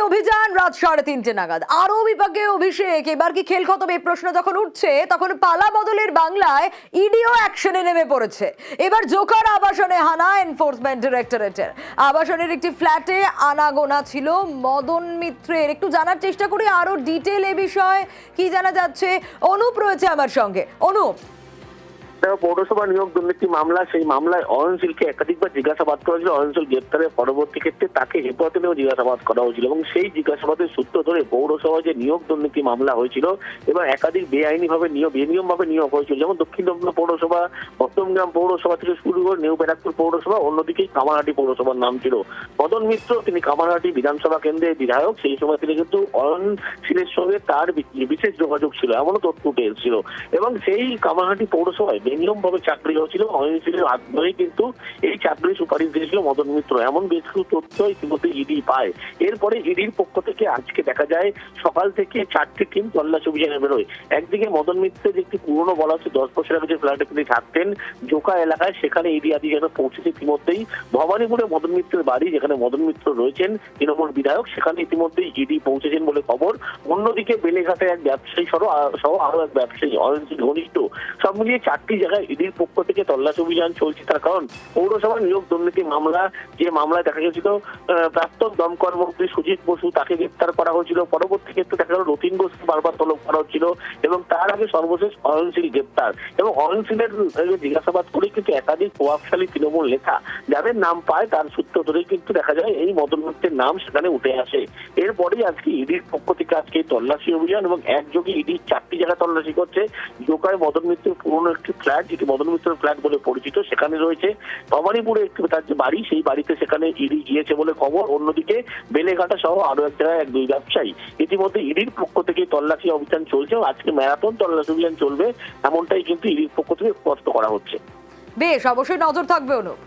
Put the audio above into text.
অভিযান রাত 3:30 নাগাদ, আরো বিপাকে অভিষেক। এবার কি খেল খতম? এই প্রশ্ন যখন উঠছে তখন পালা বদলের বাংলায় ইডিও অ্যাকশনে নেমে পড়েছে। এবার জোকার আবাসনে হানা এনফোর্সমেন্ট ডিরেক্টরেটের। আবাসনের একটি ফ্ল্যাটে আনাগোনা ছিল মদন মিত্রের। একটু জানার চেষ্টা করি আরো ডিটেল এ বিষয়ে কি জানা যাচ্ছে। অনুপ রয়েছে আমার সঙ্গে। অনুপ, পৌরসভা নিয়োগ দুর্নীতি মামলা, সেই মামলায় অয়নশীলকে একাধিকবার জিজ্ঞাসাবাদ করা হয়েছিল। অয়নশীল গ্রেপ্তারের পরবর্তী ক্ষেত্রে তাকে হেফাজতে নিয়েও জিজ্ঞাসাবাদ করা হয়েছিল এবং সেই জিজ্ঞাসাবাদের সূত্র ধরে পৌরসভা যে নিয়োগ দুর্নীতি মামলা হয়েছিল এবং একাধিক বেনিয়মভাবে নিয়োগ হয়েছিল, যেমন দক্ষিণ দমদম পৌরসভা, মধ্যমগ্রাম পৌরসভা থেকে শুরু করে নিউ ব্যারাকপুর পৌরসভা, অন্যদিকে কামারহাটি পৌরসভার নাম ছিল মদন মিত্র। তিনি কামারহাটি বিধানসভা কেন্দ্রের বিধায়ক। সেই সময় তিনি কিন্তু অয়নশীলের সঙ্গে তার বিশেষ যোগাযোগ ছিল, এমনও তথ্য উঠে এসেছিল। এবং সেই কামারহাটি পৌরসভায় বেনিয়ম ভাবে চাকরি হয়েছিল। অয়নশীলের হাত ধরেই কিন্তু এই চাকরি সুপারিশ দিয়েছিল মদন মিত্র। এমন বেশ কিছু তথ্য ইতিমধ্যে ইডি পায়। এরপরে ইডির পক্ষ থেকে আজকে দেখা যায় সকাল থেকে 4টি টিম তল্লাশি অভিযানে বেরোয়। একদিকে মদন মিত্রের যে একটি পুরনো বলা হচ্ছে 10 বছর আগে যে ফ্ল্যাটে তিনি থাকতেন জোকা এলাকায়, সেখানে ইডি আদি যেন পৌঁছেছে ইতিমধ্যেই। ভবানীপুরে মদন মিত্রের বাড়ি, যেখানে মদন মিত্র রয়েছেন তৃণমূল বিধায়ক, সেখানে ইতিমধ্যেই ইডি পৌঁছেছেন বলে খবর। অন্যদিকে বেলেঘাটে এক ব্যবসায়ী সহ আরো এক ব্যবসায়ী অয়নশীল ঘনিষ্ঠ, সব মিলিয়ে 4টি জায়গায় ইডির পক্ষ থেকে তল্লাশি অভিযান চলছে। তার কারণ পৌরসভা নিয়োগ দুর্নীতি মামলা, যে মামলায় দেখা গেছিল প্রাক্তন দমকল মন্ত্রী সুজিত বসু, তাকে গ্রেপ্তার করা হয়েছিল। পরবর্তী ক্ষেত্রে দেখা গেল রতিন ঘোষকে বারবার তলব করা হচ্ছিল এবং তার আগে সর্বশেষ অয়নশীল গ্রেপ্তার। এবং অয়নশীলের জিজ্ঞাসাবাদ করে কিন্তু একাধিক প্রভাবশালী তৃণমূল নেতা যাদের নাম পায় তার সূত্র ধরেই কিন্তু দেখা যায় এই মদন মিত্রের নাম সেখানে উঠে আসে। এরপরেই আজকে ইডির পক্ষ থেকে আজকে তল্লাশি অভিযান এবং একযোগে ইডির 4টি জায়গা তল্লাশি করছে। জোকায় মদন মিত্রের পুরনো একটি ফ্ল্যাট, যেটি মদন মিত্রের ফ্ল্যাট বলে পরিচিত, সেখানে রয়েছে। ভবানীপুরে একটি তার যে বাড়ি, সেই বাড়িতে সেখানে ইডি গিয়েছে বলে খবর। অন্যদিকে বেলেঘাটা সহ আরো এক জায়গায় 2 ব্যবসায়ী। ইতিমধ্যে ইডির পক্ষ থেকে তল্লাশি অভিযান চলছে। আজকে ম্যারাথন তল্লাশি অভিযান চলবে, এমনটাই কিন্তু ইডির পক্ষ থেকে স্পষ্ট করা হচ্ছে। বেশ, অবশ্যই নজর থাকবে অনুপ।